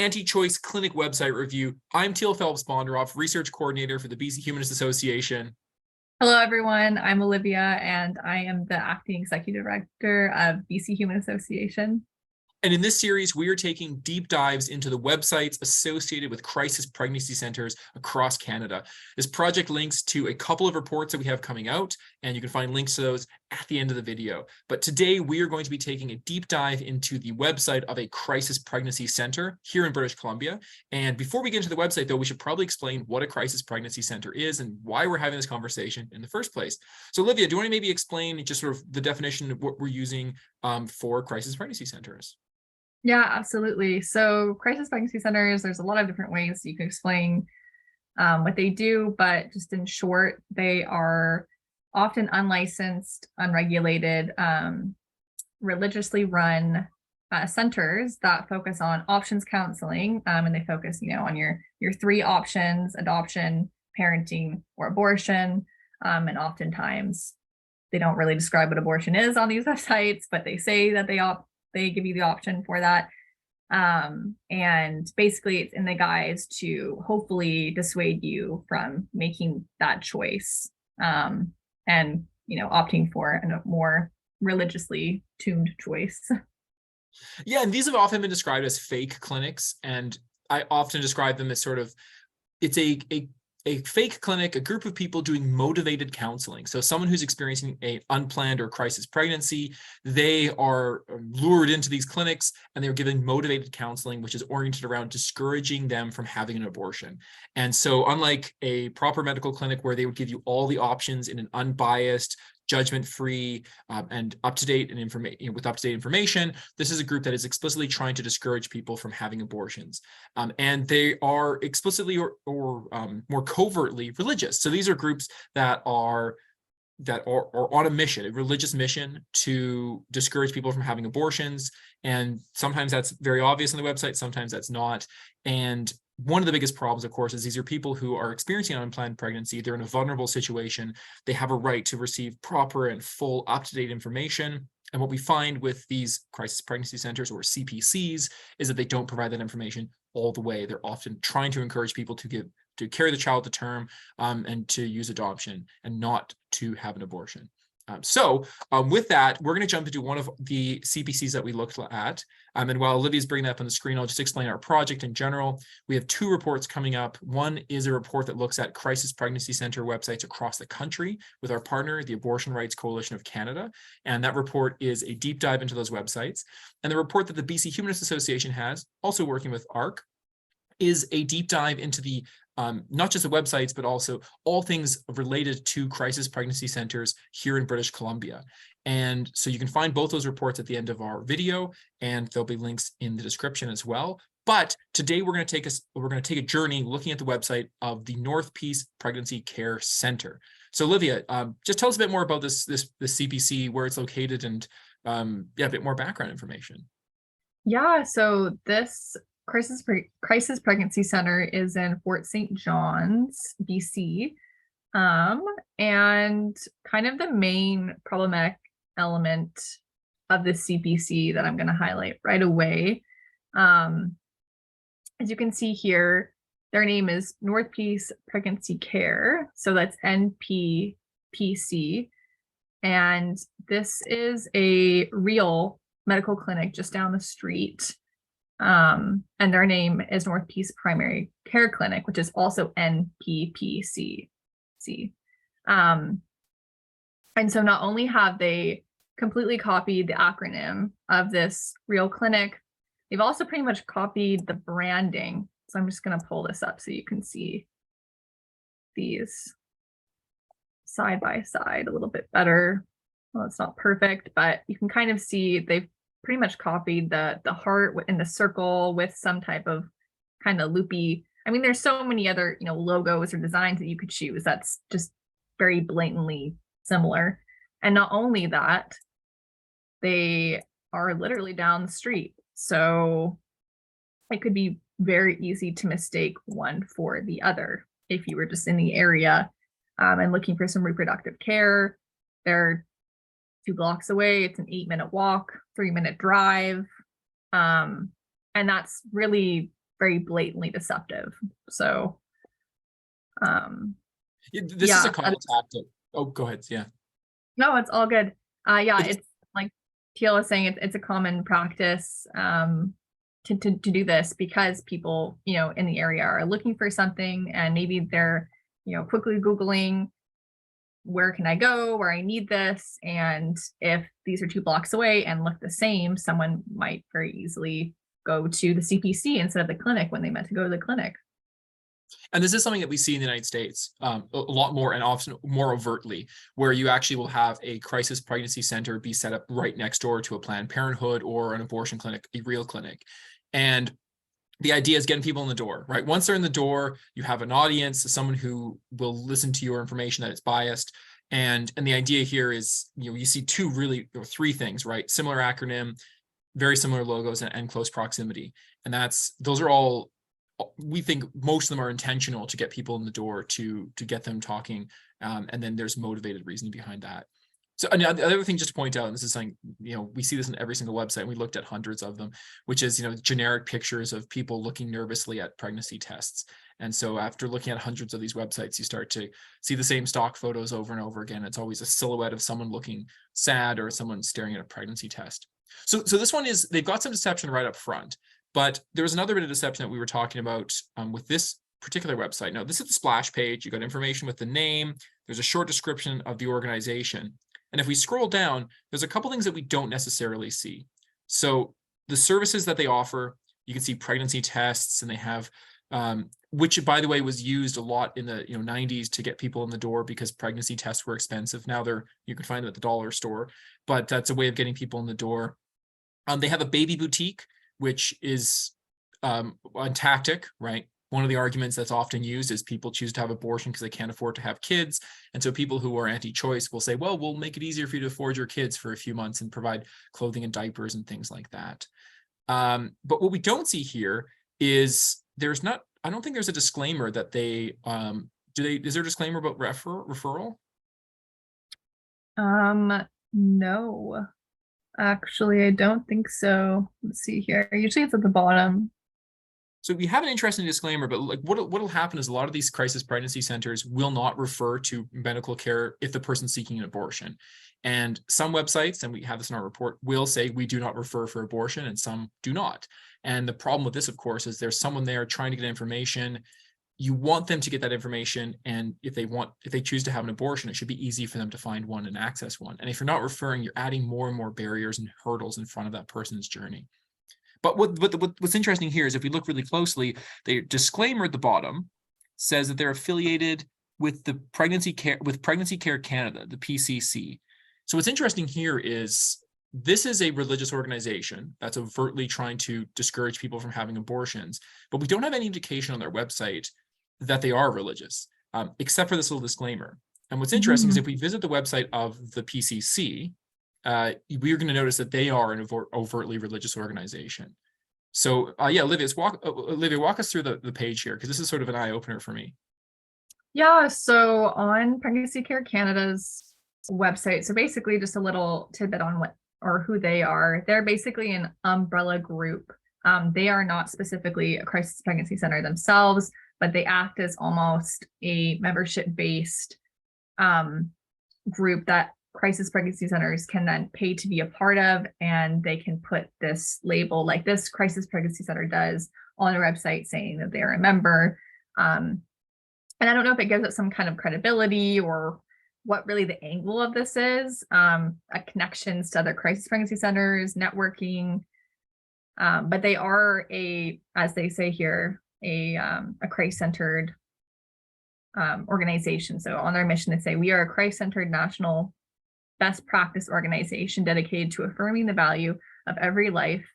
anti-choice clinic website review. I'm Teale Phelps-Bonderoff, research coordinator for the BC Humanist Association. Hello, everyone. I'm Olivia, and I am the acting executive director of BC Humanist Association. And in this series, we are taking deep dives into the websites associated with crisis pregnancy centers across Canada. This project links to a couple of reports that we have coming out, and you can find links to those at the end of the video. But today, we are going to be taking a deep dive into the website of a crisis pregnancy center here in British Columbia. And before we get into the website, though, we should probably explain what a crisis pregnancy center is and why we're having this conversation in the first place. So, Olivia, do you want to maybe explain just sort of the definition of what we're using for crisis pregnancy centers? Yeah, absolutely. So crisis pregnancy centers, there's a lot of different ways you can explain what they do, but just in short, they are often unlicensed, unregulated, religiously run centers that focus on options counseling, and they focus, on your three options: adoption, parenting, or abortion. And oftentimes, they don't really describe what abortion is on these websites, but they say that they give you the option for that. And basically it's in the guise to hopefully dissuade you from making that choice, and, opting for a more religiously tuned choice. Yeah, and these have often been described as fake clinics, and I often describe them as sort of, it's a fake clinic, a group of people doing motivated counseling. So someone who's experiencing an unplanned or crisis pregnancy, they are lured into these clinics and they're given motivated counseling, which is oriented around discouraging them from having an abortion. And so unlike a proper medical clinic where they would give you all the options in an unbiased, judgment-free, and up-to-date information, this is a group that is explicitly trying to discourage people from having abortions, and they are explicitly or more covertly religious. So these are groups that are on a mission, a religious mission to discourage people from having abortions, and sometimes that's very obvious on the website, sometimes that's not. And one of the biggest problems, of course, is these are people who are experiencing an unplanned pregnancy. They're in a vulnerable situation. They have a right to receive proper and full up-to-date information. And what we find with these crisis pregnancy centers, or CPCs, is that they don't provide that information all the way. They're often trying to encourage people to carry the child to term, and to use adoption and not to have an abortion. So with that, we're going to jump into one of the CPCs that we looked at. And while Olivia's bringing that up on the screen, I'll just explain our project in general. We have two reports coming up. One is a report that looks at crisis pregnancy center websites across the country with our partner, the Abortion Rights Coalition of Canada. And that report is a deep dive into those websites. And the report that the BC Humanist Association has, also working with ARCC, is a deep dive into the not just the websites, but also all things related to crisis pregnancy centers here in British Columbia. And so you can find both those reports at the end of our video, and there'll be links in the description as well. But today we're going to take a journey looking at the website of the North Peace Pregnancy Care Center. So Olivia, just tell us a bit more about this CPC, where it's located, and a bit more background information. Yeah, so this Crisis Pregnancy Center is in Fort St. John's, BC. And kind of the main problematic element of the CPC that I'm going to highlight right away. As you can see here, their name is North Peace Pregnancy Care. So that's NPPC. And this is a real medical clinic just down the street. And their name is North Peace Primary Care Clinic, which is also NPPC. And so not only have they completely copied the acronym of this real clinic, they've also pretty much copied the branding. So I'm just going to pull this up so you can see these side by side a little bit better. Well, it's not perfect, but you can kind of see they've pretty much copied the heart in the circle with some type of kind of loopy. I mean, there's so many other, logos or designs that you could choose that's just very blatantly similar. And not only that, they are literally down the street. So it could be very easy to mistake one for the other if you were just in the area and looking for some reproductive care. They're 2 blocks away. It's an 8-minute walk, 3-minute drive. And that's really very blatantly deceptive. So, This is a common tactic. Oh, go ahead. Yeah. No, it's all good. Yeah, it's like Teale was saying, it's a common practice to do this because people, in the area are looking for something, and maybe they're, quickly Googling, where can I go, where I need this, and if these are 2 blocks away and look the same, someone might very easily go to the CPC instead of the clinic when they meant to go to the clinic. And this is something that we see in the United States a lot more, and often more overtly, where you actually will have a crisis pregnancy center be set up right next door to a Planned Parenthood or an abortion clinic, a real clinic. And the idea is getting people in the door, right? Once they're in the door, you have an audience, someone who will listen to your information that is biased. And the idea here is, you see 3 things, right? Similar acronym, very similar logos, and close proximity. And those are all, we think most of them are intentional to get people in the door, to get them talking. And then there's motivated reasoning behind that. So the other thing just to point out, and this is something, we see this in every single website, and we looked at hundreds of them, which is, generic pictures of people looking nervously at pregnancy tests. And so after looking at hundreds of these websites, you start to see the same stock photos over and over again. It's always a silhouette of someone looking sad or someone staring at a pregnancy test. So this one is, they've got some deception right up front, but there's another bit of deception that we were talking about with this particular website. Now, this is the splash page. You got information with the name. There's a short description of the organization. And if we scroll down, there's a couple things that we don't necessarily see. So the services that they offer, you can see pregnancy tests, and they have, which by the way was used a lot in the 90s to get people in the door because pregnancy tests were expensive. Now you can find them at the dollar store, but that's a way of getting people in the door. They have a baby boutique, which is a tactic, right? One of the arguments that's often used is people choose to have abortion because they can't afford to have kids. And so people who are anti-choice will say, well, we'll make it easier for you to afford your kids for a few months and provide clothing and diapers and things like that. But what we don't see here is I don't think there's a disclaimer that is there a disclaimer about referral? No, actually, I don't think so. Let's see here. Usually it's at the bottom. So we have an interesting disclaimer, but like what'll happen is a lot of these crisis pregnancy centers will not refer to medical care if the person's seeking an abortion. And some websites, and we have this in our report, will say we do not refer for abortion, and some do not. And the problem with this, of course, is there's someone there trying to get information. You want them to get that information, and if they choose to have an abortion, it should be easy for them to find one and access one. And if you're not referring, you're adding more and more barriers and hurdles in front of that person's journey. But what's interesting here is if we look really closely, the disclaimer at the bottom says that they're affiliated with the Pregnancy Care Canada, the PCC. So what's interesting here is this is a religious organization that's overtly trying to discourage people from having abortions, but we don't have any indication on their website that they are religious, except for this little disclaimer. And what's interesting is if we visit the website of the PCC, we're going to notice that they are an overtly religious organization. So yeah, Olivia, walk us through the page here, because this is sort of an eye-opener for me. Yeah, so on Pregnancy Care Canada's website, so basically just a little tidbit on what or who they are. They're basically an umbrella group. They are not specifically a crisis pregnancy center themselves, but they act as almost a membership-based group that crisis pregnancy centers can then pay to be a part of, and they can put this label like this crisis pregnancy center does on their website saying that they're a member. And I don't know if it gives it some kind of credibility or what really the angle of this is, connections to other crisis pregnancy centers, networking, but they are as they say here, a Christ-centered organization. So on their mission, they say, we are a Christ-centered national best practice organization dedicated to affirming the value of every life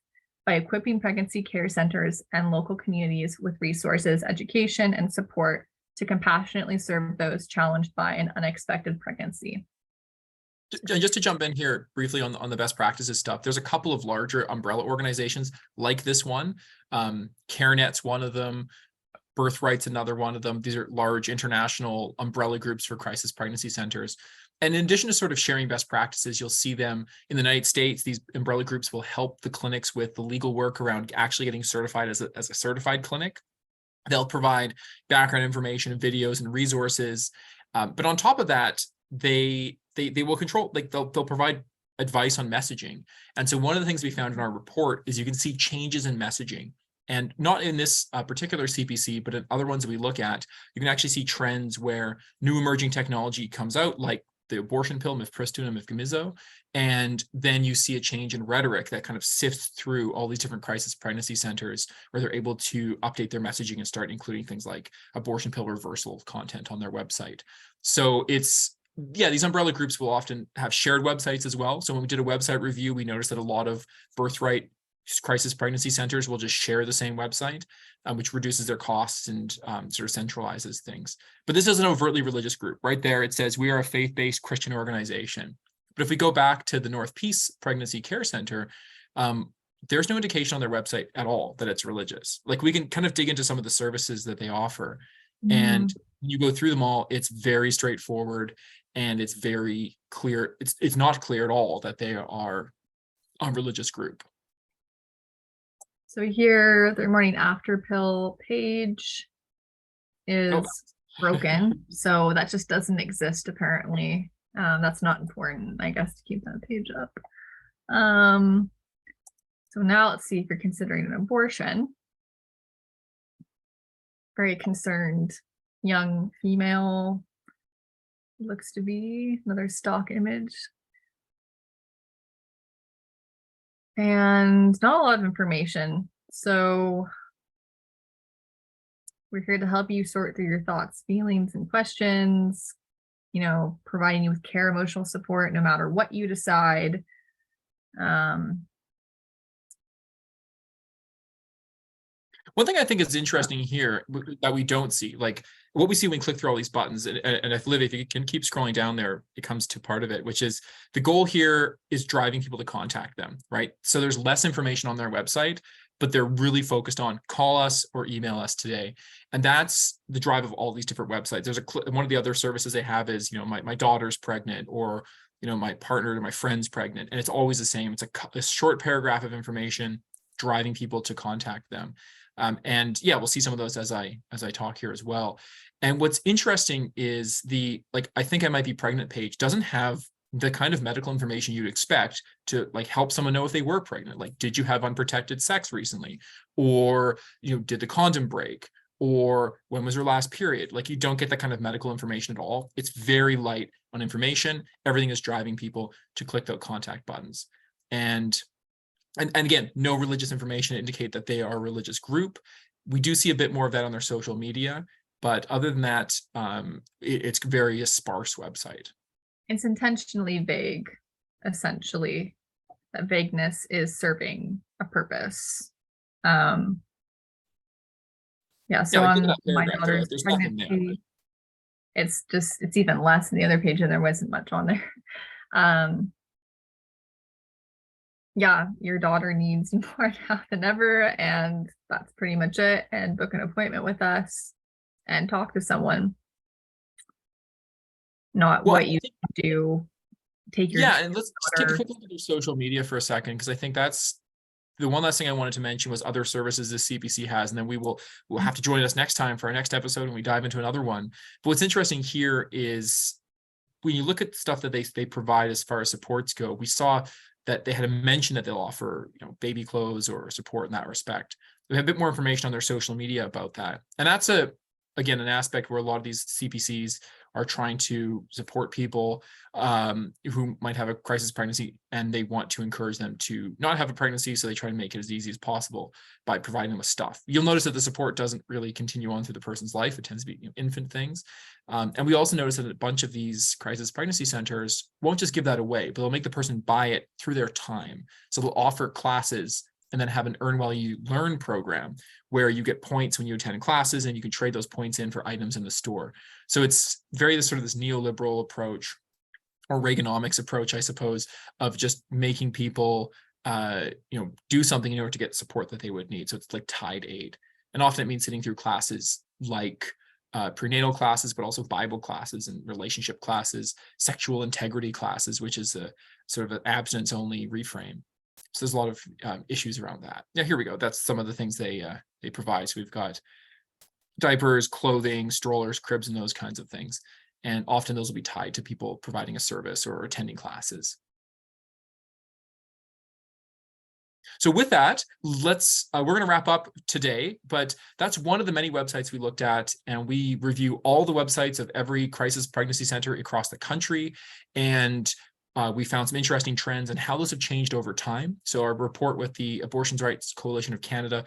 by equipping pregnancy care centers and local communities with resources, education, and support to compassionately serve those challenged by an unexpected pregnancy. Just to jump in here briefly on the best practices stuff, there's a couple of larger umbrella organizations like this one. CareNet's one of them. Birthright's another one of them. These are large international umbrella groups for crisis pregnancy centers. And in addition to sort of sharing best practices, you'll see them in the United States. These umbrella groups will help the clinics with the legal work around actually getting certified as a certified clinic. They'll provide background information and videos and resources. But on top of that, they will control, like they'll provide advice on messaging. And so one of the things we found in our report is you can see changes in messaging. And not in this particular CPC, but in other ones that we look at, you can actually see trends where new emerging technology comes out, like the abortion pill, mifepristone and mifgamizo, and then you see a change in rhetoric that kind of sifts through all these different crisis pregnancy centers, where they're able to update their messaging and start including things like abortion pill reversal content on their website. So it's, yeah, these umbrella groups will often have shared websites as well. So when we did a website review, we noticed that a lot of birthright crisis pregnancy centers will just share the same website, which reduces their costs and sort of centralizes things. But this is an overtly religious group. Right there, it says we are a faith-based Christian organization. But if we go back to the North Peace Pregnancy Care Center, there's no indication on their website at all that it's religious. Like, we can kind of dig into some of the services that they offer. And when you go through them all, it's very straightforward and it's very clear. It's not clear at all that they are a religious group. So here, the morning after pill page is broken. So that just doesn't exist, apparently. That's not important, I guess, to keep that page up. So now let's see if you're considering an abortion. Very concerned young female, looks to be another stock image. And not a lot of information. So we're here to help you sort through your thoughts, feelings, and questions, you know, providing you with care, emotional support, no matter what you decide. One thing I think is interesting here that we don't see, like what we see when we click through all these buttons, and if Olivia, if you can keep scrolling down there, it comes to part of it, which is the goal here is driving people to contact them, right? So there's less information on their website, but they're really focused on call us or email us today. And that's the drive of all these different websites. There's one of the other services they have is, you know, my daughter's pregnant, or, you know, my partner or my friend's pregnant. And it's always the same. It's a short paragraph of information driving people to contact them. And yeah, we'll see some of those as I talk here as well. And what's interesting is the, like, I think I might be pregnant page doesn't have the kind of medical information you'd expect to like help someone know if they were pregnant. Like, did you have unprotected sex recently? Or, you know, did the condom break? Or when was your last period? Like, you don't get that kind of medical information at all. It's very light on information. Everything is driving people to click those contact buttons. And again, no religious information to indicate that they are a religious group. We do see a bit more of that on their social media, but other than that, it's very a sparse website. It's intentionally vague, essentially. That vagueness is serving a purpose. Yeah, so on my daughter's pregnant page, it's even less than the other page, and there wasn't much on there. Yeah, your daughter needs you more now than ever, and that's pretty much it. And book an appointment with us and talk to someone. Not what you do. Take your and let's take a quick look at your social media for a second, because I think that's the one last thing I wanted to mention was other services the CPC has, and then we'll have to join us next time for our next episode when we dive into another one. But what's interesting here is when you look at stuff that they provide as far as supports go, we saw that they had a mention that they'll offer, you know, baby clothes or support in that respect. We have a bit more information on their social media about that. And that's again, an aspect where a lot of these CPCs are trying to support people who might have a crisis pregnancy, and they want to encourage them to not have a pregnancy. So they try to make it as easy as possible by providing them with stuff. You'll notice that the support doesn't really continue on through the person's life. It tends to be, you know, infant things. And we also notice that a bunch of these crisis pregnancy centers won't just give that away, but they'll make the person buy it through their time. So they'll offer classes and then have an earn while you learn program where you get points when you attend classes, and you can trade those points in for items in the store. So it's very this neoliberal approach, or Reaganomics approach, I suppose, of just making people do something in order to get support that they would need. So it's like tied aid. And often it means sitting through classes like prenatal classes, but also Bible classes and relationship classes, sexual integrity classes, which is a sort of an abstinence-only reframe. So there's a lot of issues around that. Yeah, here we go. That's some of the things they provide. So we've got diapers, clothing, strollers, cribs, and those kinds of things. And often those will be tied to people providing a service or attending classes. So with that, we're going to wrap up today, but that's one of the many websites we looked at, and we review all the websites of every crisis pregnancy center across the country. And we found some interesting trends and how those have changed over time. So our report with the Abortion Rights Coalition of Canada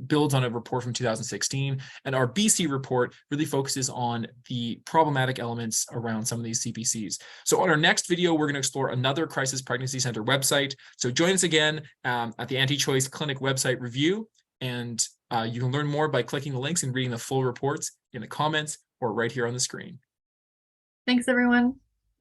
builds on a report from 2016, and our BC report really focuses on the problematic elements around some of these CPCs. So on our next video, we're going to explore another crisis pregnancy center website. So join us again at the Anti-Choice Clinic website review, and you can learn more by clicking the links and reading the full reports in the comments or right here on the screen. Thanks, everyone.